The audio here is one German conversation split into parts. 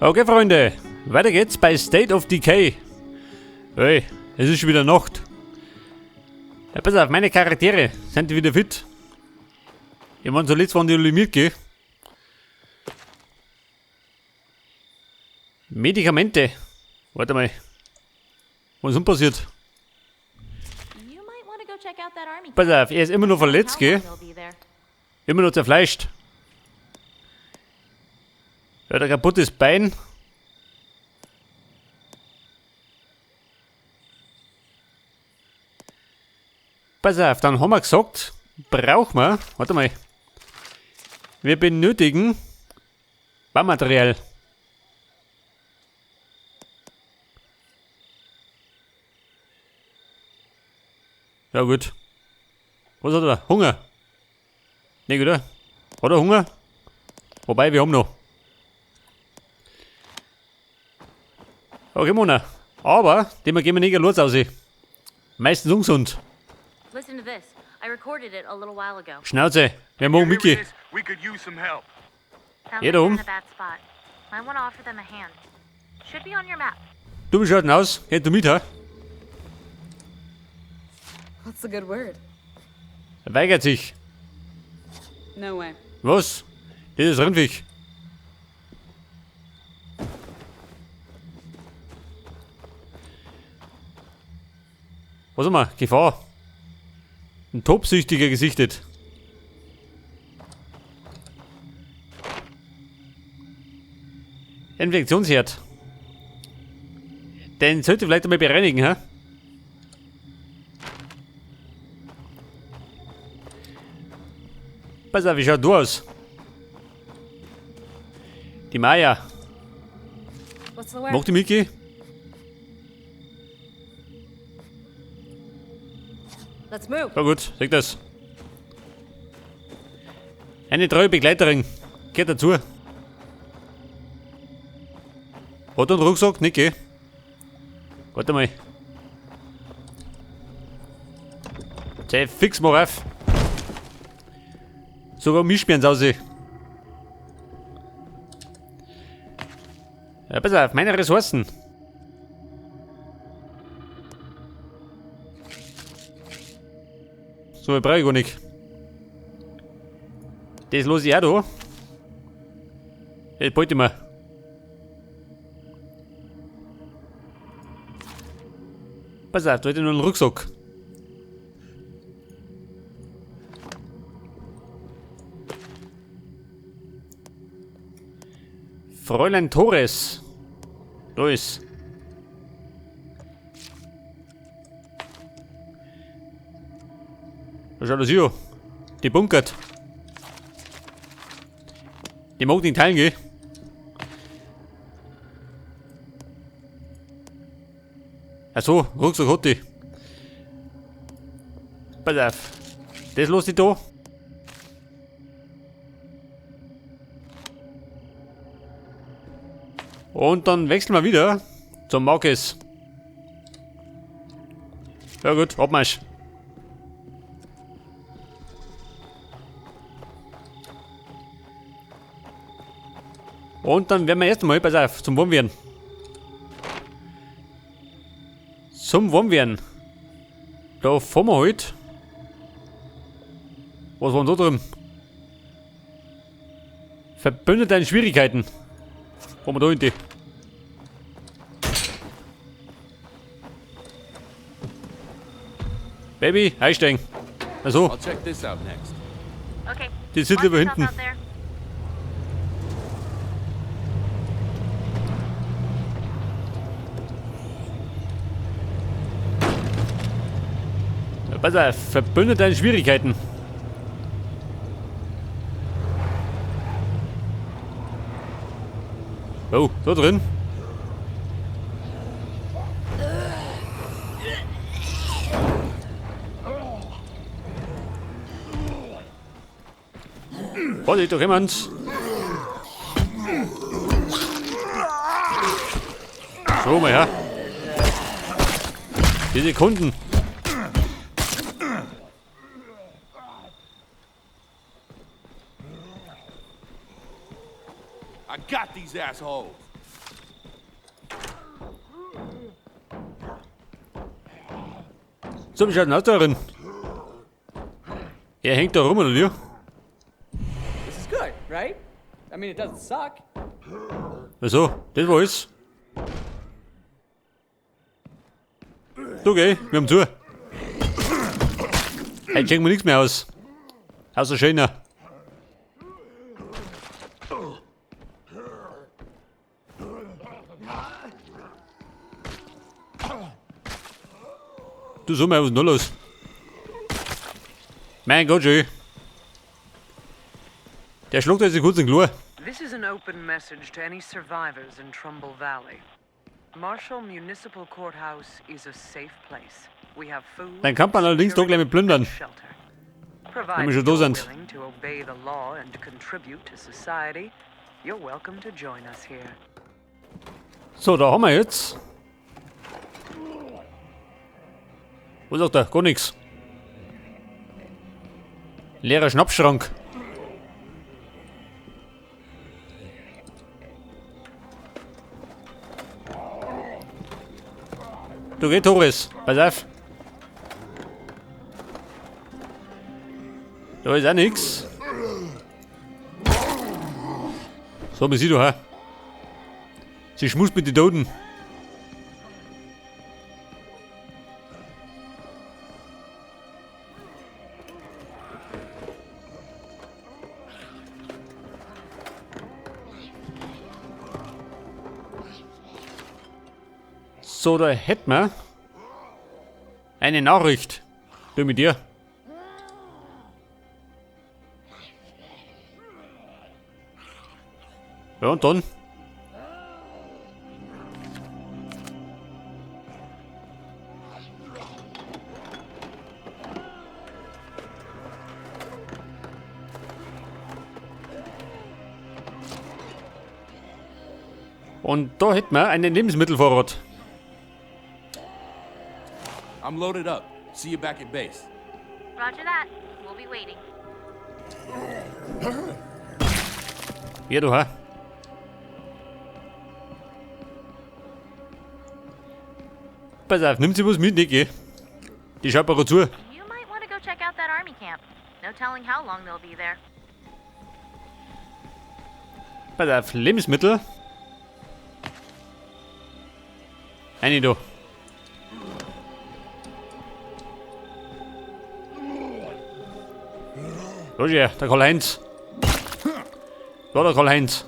Okay, Freunde, weiter geht's bei State of Decay. Hey, es ist schon wieder Nacht. Ja, pass auf, meine Charaktere sind wieder fit. Ich meine, zuletzt waren die alle mitgehen. Medikamente. Warte mal. Was ist denn passiert? Pass auf, er ist immer noch verletzt, gell? Immer noch zerfleischt. Er hat ein kaputtes Bein. Pass auf, dann haben wir gesagt, brauchen wir, warte mal, wir benötigen Baumaterial. Ja gut. Was hat er? Hunger? Ne, gut, oder? Hat er Hunger? Wobei, wir haben noch. Okay, Mona. Aber, dem gehen wir nicht los aus. Meistens ungesund. Listen to this. I recorded it a little while ago. Schnauze, wir machen Mickey. We could use some help. Sounds Hier like you're oben. in a bad spot. I want to offer them a hand. Should be on your map. Du bist halt aus. Geht du mit, ha? What's the good word? Er weigert sich. No way. Was? Das ist Rindviech. Was haben wir? Gefahr. Ein Tobsüchtiger gesichtet. Infektionsherd. Den sollte vielleicht einmal bereinigen, hä? Pass auf, wie schaut du aus? Die Maya. What's the word? Macht die Mickey? Let's move. Ja gut, sag das. Eine treue Begleiterin. Geht dazu. Hat er einen Rucksack? Nicht, gell? Warte mal. Sei fix mal auf. Sogar Mischbären aus. Ja, pass auf, meine Ressourcen. So, ich brauche ich gar nicht. Das lasse ich auch da. Das behalte ich mir. Pass auf, da hätte ich noch einen Rucksack. Fräulein Torres. Da ist. Da schaut das hier an. Die bunkert. Die mag nicht teilen, gell? Achso, Rucksack hat die. Pass auf. Das lasse ich da. Und dann wechseln wir wieder zum Marcus. Ja gut, Abmarsch. Und dann werden wir erst einmal, pass auf, zum Warmwerden. Zum Warmwerden. Da fahren wir halt. Was war denn da drüben? Verbündete in Schwierigkeiten. Fahren wir da hinten. Baby, einsteigen. Also, I'll check this out next. Okay. die sind Watch lieber yourself hinten. out there. Ja, pass auf, Verbündete in Schwierigkeiten. Oh, da drin. Vorsicht, da jemand. So mal her. Die Sekunden. I got these assholes. So, wie schaut denn aus da drin? Er hängt da rum, oder wie? This is good, right? I mean, it doesn't suck. Wieso? Das war alles. Du geh, wir haben zu. Heute schenken wir nichts mehr aus. Außer schöner. Du sag mal, was ist denn da los? Mein Gott, schön. Der schluckt jetzt kurz in Klo. This is an open message to any survivors in Trumbull Valley. Marshall Municipal Courthouse is a safe place. We have food, Dann kann man allerdings doch gleich mit plündern. and shelter. Wenn Provided wir schon da you're sind. willing to obey the law and contribute to society, you're welcome to join us here. So, da haben wir jetzt. Was sagt er? Gar nichts. Leerer Schnappschrank. Du geh, Torres. Pass auf. Da ist auch nix. So, wie siehst du, ha? Sie schmust mit den Toten. So, da hätten wir eine Nachricht. Du mit dir. Ja, und dann? Und da hätten wir einen Lebensmittelvorrat. I'm loaded up. See you back at base. Roger that. We'll be waiting. Hier, du, ha? Pass auf, nimm sie was mit, Niki. Die schaut aber zu. You might want to go check out that army camp. No telling how long they'll be there. Pass auf, Lebensmittel. Eine da. Roger, der Karl-Heinz. Da, der Karl-Heinz.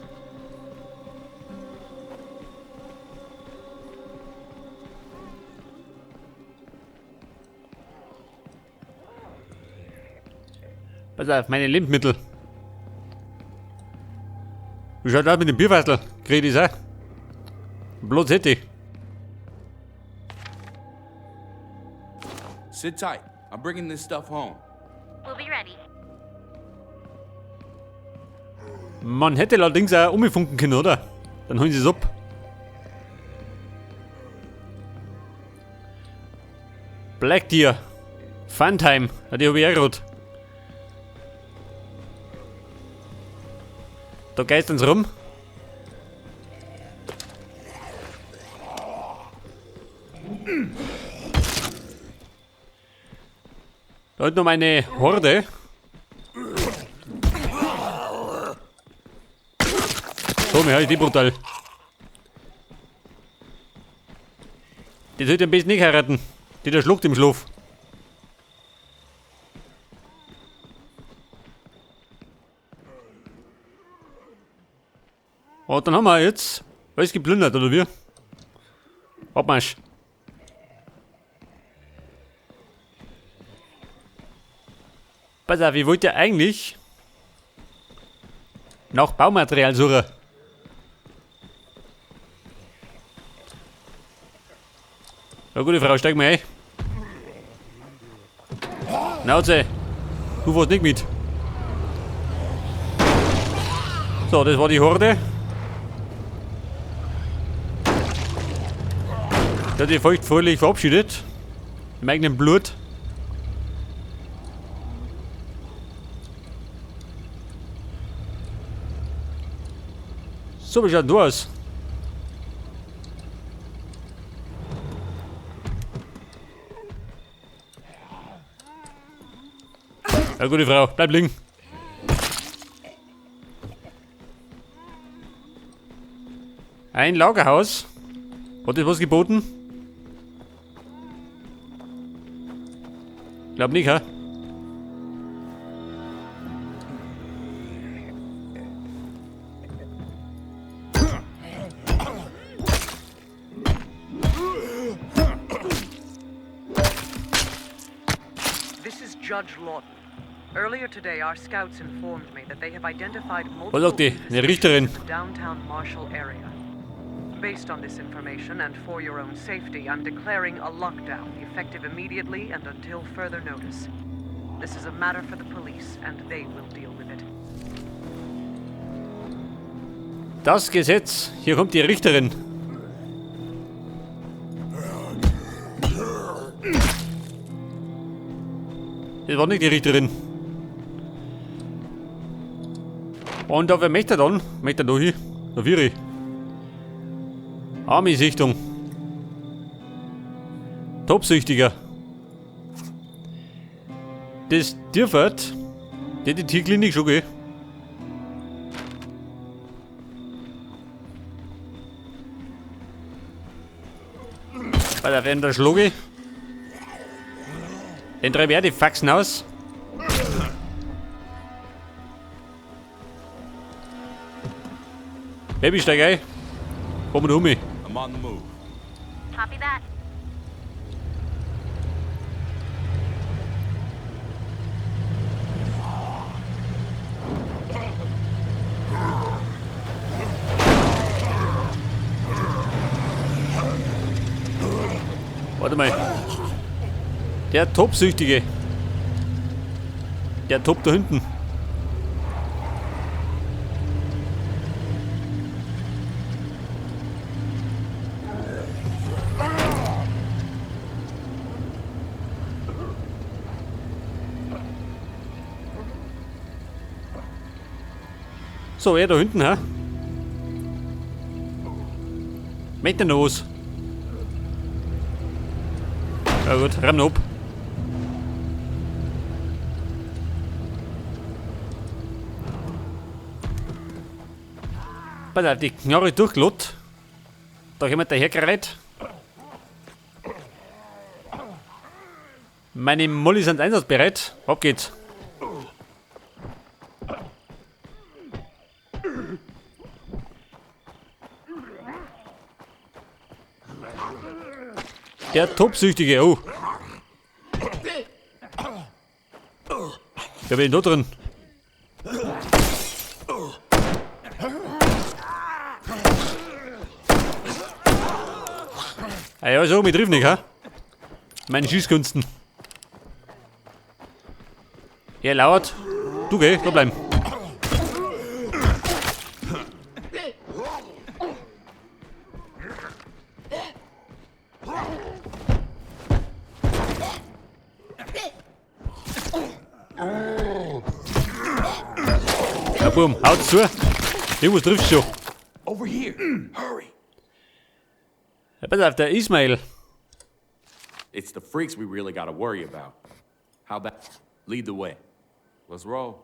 Pass auf, meine Lebensmittel. Wie schaut das mit dem Bierwastel? Krieg ich das auch? Bloß hätte ich. Sit tight. I'm bringing this stuff home. We'll be ready. Man hätte allerdings auch umgefunken können, oder? Dann holen sie es ab. Black Deer. Funtime. Ja, die hab ich auch gerade. Da geistern's rum. Da hat noch meine Horde. So, mir halt die brutal. Die sollte am besten nicht heiraten. Die da schluckt im Schlaf. Und dann haben wir jetzt alles geplündert, oder wie? Abmarsch. Pass auf, ich wollte ja eigentlich nach Baumaterial suchen. Ja, gute Frau, steig mal ein. Nauze, du fährst nicht mit. So, das war die Horde. Der hat sich feuchtfröhlich verabschiedet. Im eigenen Blut. So, wie schaut du aus? Eine gute Frau, bleib liegen. Ein Lagerhaus. Hat das was geboten? Glaub nicht, ha? This is Judge Lawton. Earlier today, our scouts informed me that they have identified Was multiple sagt die? Eine Richterin. in the downtown Marshall area. Based on this information and for your own safety, I'm declaring a lockdown, effective immediately and until further notice. This is a matter for the police, and they will deal with it. Das Gesetz. Hier kommt die Richterin. Das war nicht die Richterin. Und auf wer möchte er dann? Möchte er da hin? Da wäre ich. Army-Sichtung. Topsüchtiger. Das dürfte die Tierklinik schon gehen. Bei der Wender Schluge. Den treibe ich auch die Faxen aus. Baby, steig ein. Komm mal um mich. I'm on the move. Copy that. Warte mal. Der Topsüchtige. Der Top da hinten. So, er da hinten, ha? Mit der Nose. Ja gut, rennen ab. Pass auf, die Knarre durchgelot. Da jemand dahergereiht. Meine Molly sind einsatzbereit. Ab geht's. Der Topsüchtige, oh. Wer will denn da drin? Ah ja, so, mit trifft nicht, ha? Meine Schießkünsten. Ja, laut. Du geh, da bleiben. Ja, boom, haut's zu. Irgendwas trifft schon. Over here. Hurry. Ja, pass auf, der Ismail. It's the freaks we really gotta worry about. How about lead the way? Let's roll.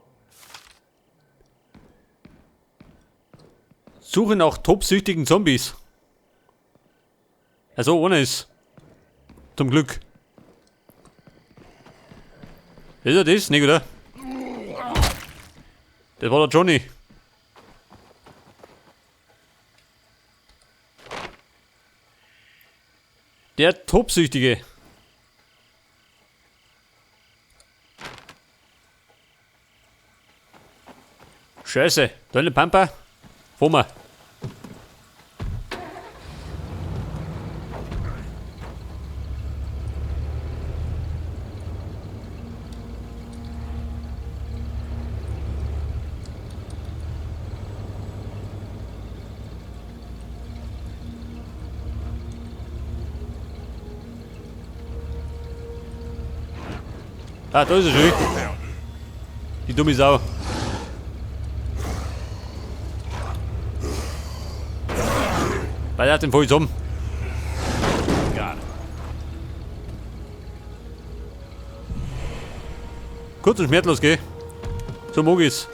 Suche nach topsüchtigen Zombies. Also, ohne ist. Zum Glück. Ist er das? Nicht, oder? Das war der Johnny. Der Topsüchtige. Scheiße, da eine Pampa. Vor mir. Ah, da ist er schon. Die dumme Sau. Weil er hat den voll um. Kurz und schmerzlos, gell? So mag ich's.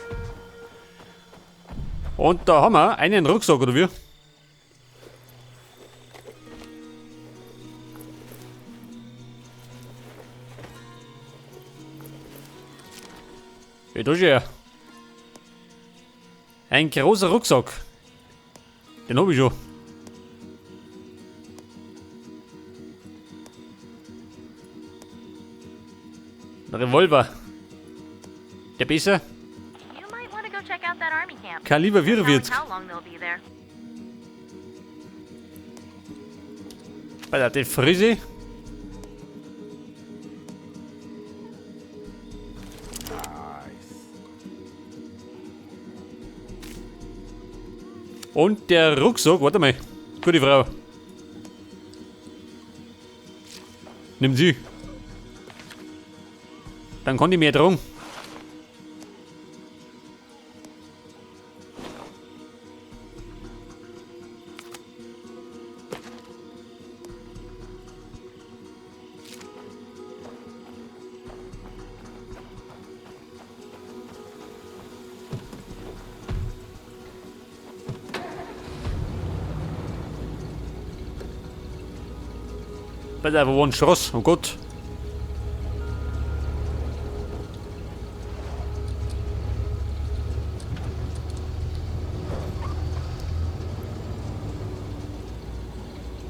Und da haben wir einen Rucksack, oder wie? Ja, da ist er. Ein großer Rucksack. Den hab ich schon. Ein Revolver. Der besser? You might want to go check out that army camp. Kaliber No telling 44. how long they'll be there. Bei der Frise. Und der Rucksack, warte mal. Gute Frau. Nimm sie. Dann kann ich mehr tragen. Pass auf, wo ein Schloss, oh Gott.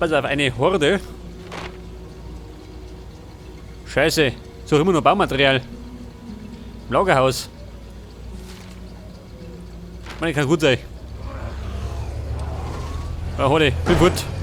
Pass auf, eine Horde. Scheiße, suche immer nur Baumaterial. Im Lagerhaus. Meine, kann gut sein. Ja, Horde, bin gut.